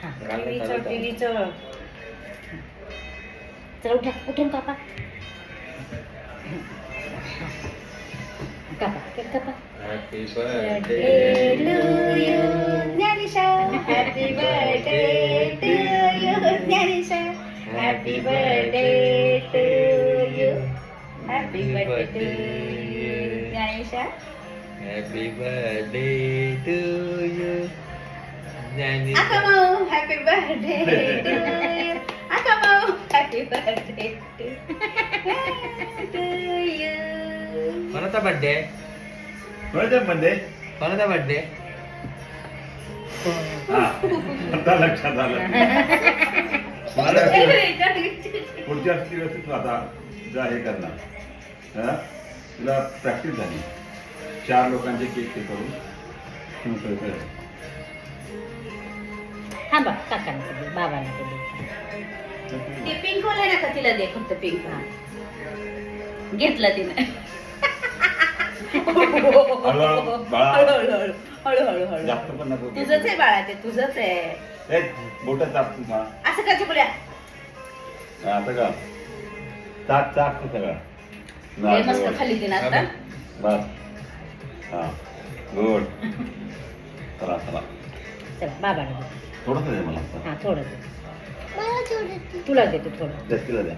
टीव्हीचं चल उठा उठून कापा कापा केक कापा. हॅपी बर्थडे टू यू ज्ञानेशा. हॅपी बर्थडे टू यू ज्ञानेशा. Happy birthday to you. Happy birthday ज्ञानेशा. Happy birthday to you. आका माऊ हॅपी बर्थडे टू यू. आका माऊ हॅपी बर्थडे टू यू. कोणाचा बर्थडे? कोणाचा बर्थडे? कोणाचा बर्थडे? आता लक्षात आलं. पुढच्या दिवस तू आता जा हे करणार. तुला प्रॅक्टिस झाली 4 लोकांचे केक ते करून. थांबा काकांना दे बाबांना दे. ते पिंक वाला नका तिला दे फक्त पिंक. हा घेतला तिने. हळूहळू जास्त पण नको. तुझंच आहे बाळा ते तुझंच आहे. बोट चाप तू का असं का चुकल्या आता का चाक चाक सगळं मस्त खाली दे ना आता. बस हा गुड. चला चला चल बाबाला दे. थोडस दे मला. हा थोडं दे. तुला देतो थोडं जास्तीला द्या.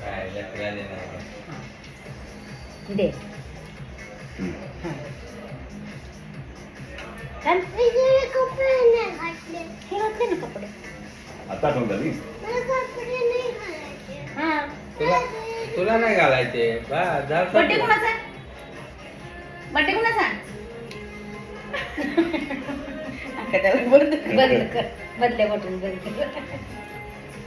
काय लेकरा देणार? दे. हा छान. हे घातले ना कपडे. आता कोण झाली हा तुला तुला नाही घालायचे बा जा. बड्डे कोणाचा आहे? बड्डे कोणाचा? बंद कर बदल्या बटून बंद कर.